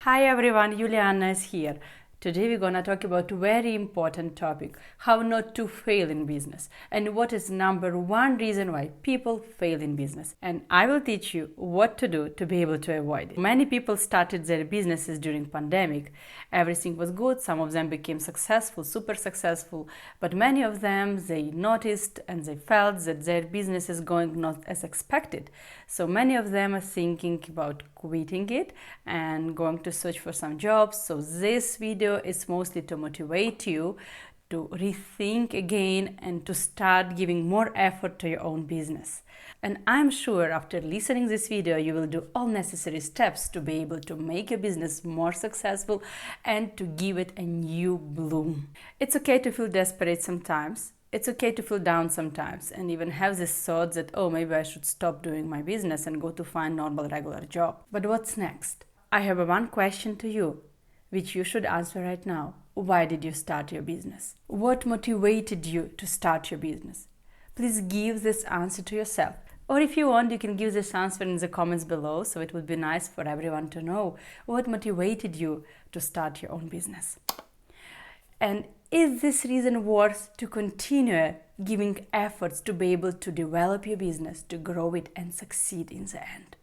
Hi everyone, Yulianna is here. Today we're gonna talk about a very important topic, how not to fail in business and what is number one reason why people fail in business. And I will teach you what to do to be able to avoid it. Many people started their businesses during pandemic. Everything was good, some of them became successful, super successful, but many of them, they noticed and they felt that their business is going not as expected. So many of them are thinking about quitting it and going to search for some jobs. So this video is mostly to motivate you to rethink again and to start giving more effort to your own business. And I'm sure after listening this video, you will do all necessary steps to be able to make your business more successful and to give it a new bloom. It's okay to feel desperate sometimes. It's okay to feel down sometimes and even have this thought that, oh, maybe I should stop doing my business and go to find normal regular job. But what's next? I have one question to you, which you should answer right now. Why did you start your business? What motivated you to start your business? Please give this answer to yourself. Or if you want, you can give this answer in the comments below, so it would be nice for everyone to know what motivated you to start your own business. And is this reason worth to continue giving efforts to be able to develop your business, to grow it and succeed in the end?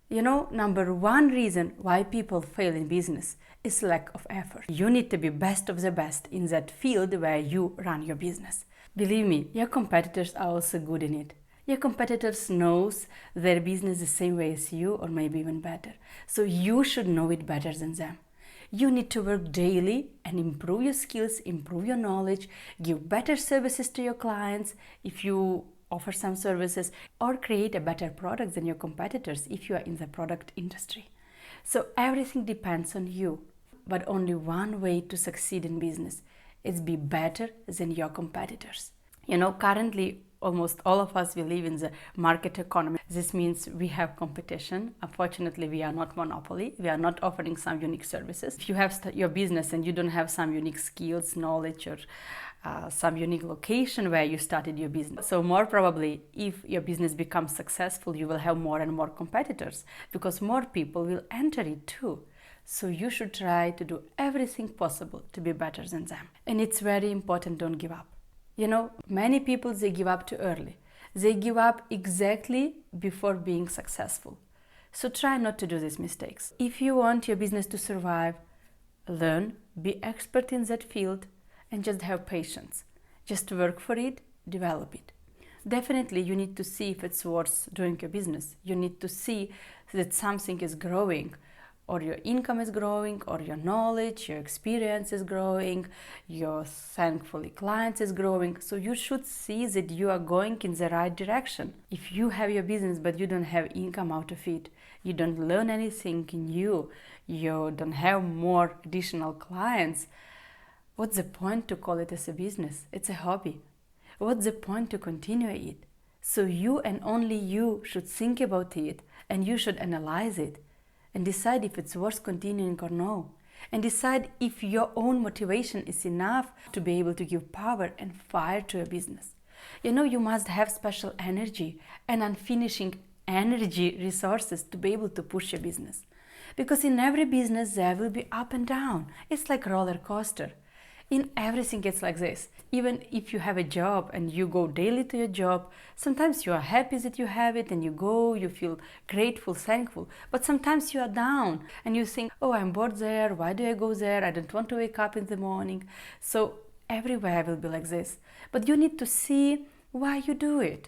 You know, number one reason why people fail in business is lack of effort. You need to be best of the best in that field where you run your business. Believe me, your competitors are also good in it. Your competitors knows their business the same way as you or maybe even better. So you should know it better than them. You need to work daily and improve your skills, improve your knowledge, give better services to your clients if you offer some services, or create a better product than your competitors if you are in the product industry. So everything depends on you, but only one way to succeed in business is be better than your competitors. You know, currently almost all of us, we live in the market economy. This means we have competition. Unfortunately, we are not monopoly. We are not offering some unique services. If you have your business and you don't have some unique skills, knowledge, or some unique location where you started your business. So more probably, if your business becomes successful, you will have more and more competitors because more people will enter it too. So you should try to do everything possible to be better than them. And it's very important, don't give up. You know, many people, they give up too early. They give up exactly before being successful. So try not to do these mistakes. If you want your business to survive, learn, be expert in that field, and just have patience. Just work for it, develop it. Definitely, you need to see if it's worth doing your business. You need to see that something is growing, or your income is growing, or your knowledge, your experience is growing, your thankfully clients is growing. So you should see that you are going in the right direction. If you have your business but you don't have income out of it, you don't learn anything new, you don't have more additional clients, what's the point to call it as a business? It's a hobby. What's the point to continue it? So you and only you should think about it, and you should analyze it and decide if it's worth continuing or no. And decide if your own motivation is enough to be able to give power and fire to your business. You know, you must have special energy and unfinishing energy resources to be able to push your business. Because in every business there will be up and down. It's like a roller coaster. In everything it's like this. Even if you have a job and you go daily to your job, sometimes you are happy that you have it and you go, you feel grateful, thankful. But sometimes you are down and you think, oh, I'm bored there, why do I go there? I don't want to wake up in the morning. So everywhere will be like this. But you need to see why you do it.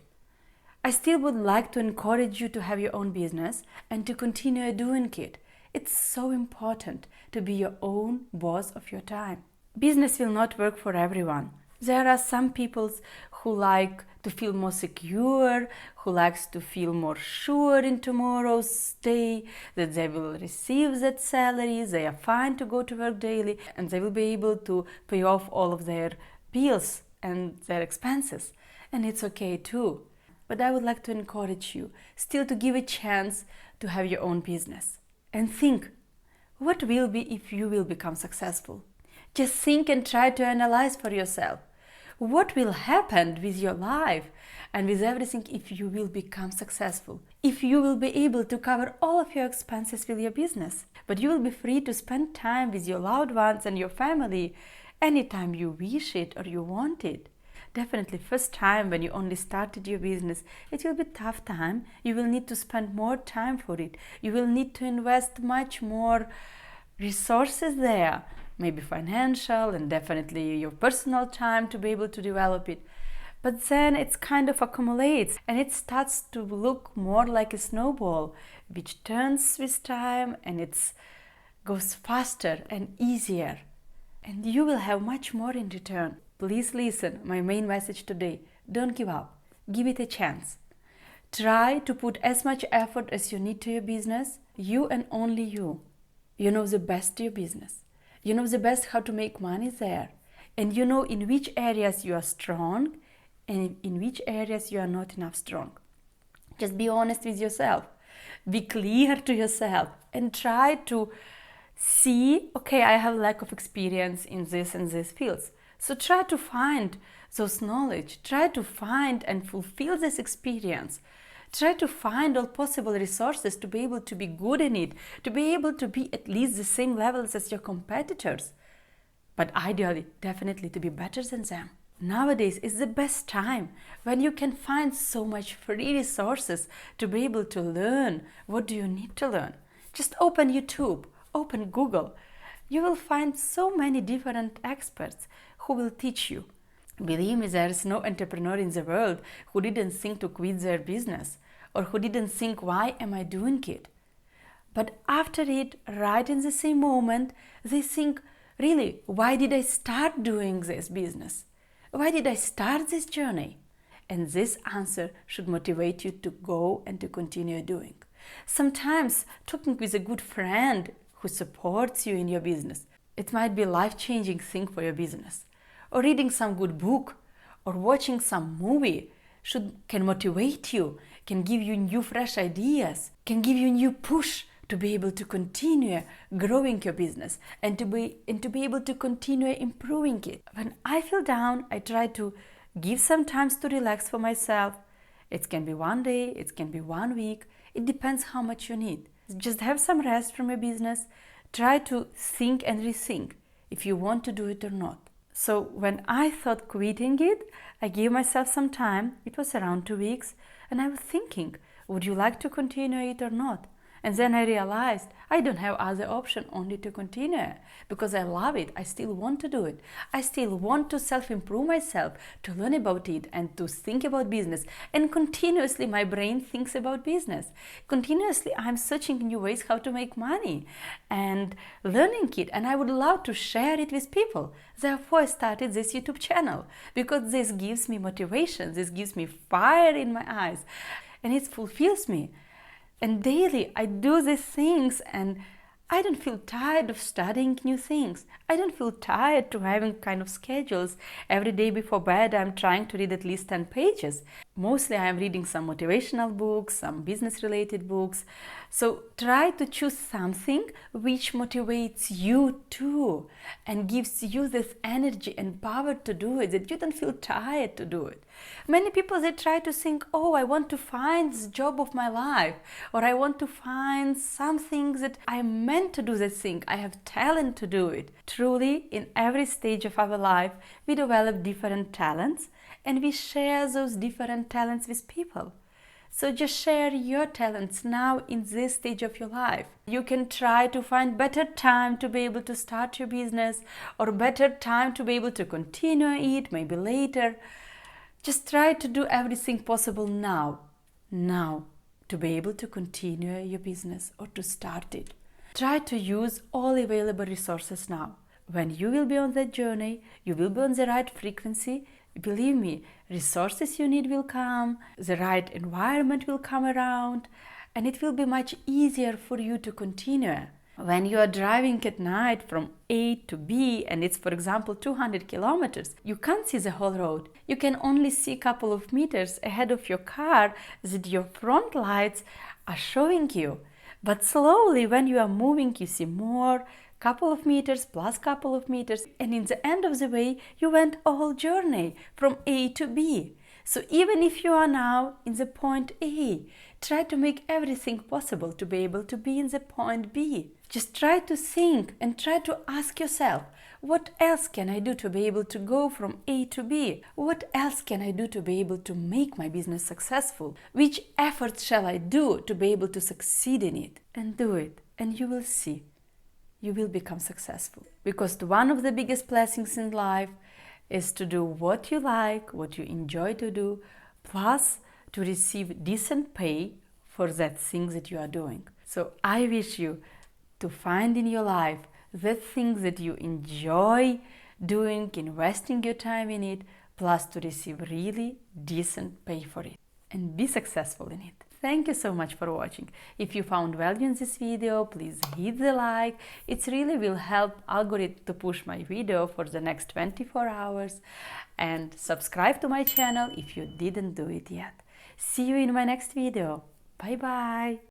I still would like to encourage you to have your own business and to continue doing it. It's so important to be your own boss of your time. Business will not work for everyone. There are some people who like to feel more secure, who likes to feel more sure in tomorrow's day, that they will receive that salary, they are fine to go to work daily, and they will be able to pay off all of their bills and their expenses. And it's okay too. But I would like to encourage you still to give a chance to have your own business. And think, what will be if you will become successful? Just think and try to analyze for yourself. What will happen with your life and with everything if you will become successful, if you will be able to cover all of your expenses with your business. But you will be free to spend time with your loved ones and your family anytime you wish it or you want it. Definitely first time when you only started your business, it will be tough time. You will need to spend more time for it. You will need to invest much more resources there, maybe financial and definitely your personal time to be able to develop it. But then it's kind of accumulates and it starts to look more like a snowball, which turns with time and it goes faster and easier. And you will have much more in return. Please listen, my main message today. Don't give up. Give it a chance. Try to put as much effort as you need to your business. You and only you. You know the best to your business. You know the best how to make money there. And you know in which areas you are strong and in which areas you are not enough strong. Just be honest with yourself. Be clear to yourself and try to see, okay, I have lack of experience in this and this fields. So try to find those knowledge. Try to find and fulfill this experience. Try to find all possible resources to be able to be good in it, to be able to be at least the same levels as your competitors. But ideally, definitely to be better than them. Nowadays is the best time when you can find so much free resources to be able to learn. What do you need to learn? Just open YouTube, open Google. You will find so many different experts who will teach you. Believe me, there is no entrepreneur in the world who didn't think to quit their business or who didn't think, why am I doing it? But after it, right in the same moment, they think, really, why did I start doing this business? Why did I start this journey? And this answer should motivate you to go and to continue doing. Sometimes talking with a good friend who supports you in your business, it might be a life-changing thing for your business. Or reading some good book or watching some movie can motivate you, can give you new fresh ideas, can give you new push to be able to continue growing your business and to be able to continue improving it. When I feel down, I try to give some time to relax for myself. It can be one day, it can be 1 week. It depends how much you need. Just have some rest from your business. Try to think and rethink if you want to do it or not. So when I thought quitting it, I gave myself some time. It was around 2 weeks, and I was thinking, would you like to continue it or not? And then I realized I don't have other option only to continue because I love it. I still want to do it. I still want to self-improve myself, to learn about it and to think about business. And continuously my brain thinks about business. Continuously I'm searching new ways how to make money and learning it. And I would love to share it with people. Therefore I started this YouTube channel because this gives me motivation. This gives me fire in my eyes and it fulfills me. And daily I do these things and I don't feel tired of studying new things. I don't feel tired to having kind of schedules. Every day before bed I'm trying to read at least 10 pages. Mostly I'm reading some motivational books, some business related books. So try to choose something which motivates you too and gives you this energy and power to do it, that you don't feel tired to do it. Many people, they try to think, oh, I want to find the job of my life, or I want to find something that I'm meant to do this thing. I have talent to do it. Truly, in every stage of our life, we develop different talents and we share those different talents with people. So just share your talents now in this stage of your life. You can try to find better time to be able to start your business or better time to be able to continue it, maybe later. Just try to do everything possible now to be able to continue your business or to start it. Try to use all available resources now. When you will be on that journey, you will be on the right frequency. Believe me, resources you need will come, the right environment will come around, and it will be much easier for you to continue. When you are driving at night from A to B and it's, for example, 200 kilometers, you can't see the whole road. You can only see a couple of meters ahead of your car that your front lights are showing you. But slowly, when you are moving, you see more, couple of meters plus couple of meters, and in the end of the way, you went a whole journey from A to B. So even if you are now in the point A, try to make everything possible to be able to be in the point B. Just try to think and try to ask yourself, what else can I do to be able to go from A to B? What else can I do to be able to make my business successful? Which efforts shall I do to be able to succeed in it? And do it, and you will see. You will become successful. Because one of the biggest blessings in life is to do what you like, what you enjoy to do, plus to receive decent pay for that thing that you are doing. So I wish you to find in your life the things that you enjoy doing, investing your time in it, plus to receive really decent pay for it and be successful in it. Thank you so much for watching. If you found value in this video, please hit the like. It really will help algorithm to push my video for the next 24 hours. And subscribe to my channel if you didn't do it yet. See you in my next video. Bye bye.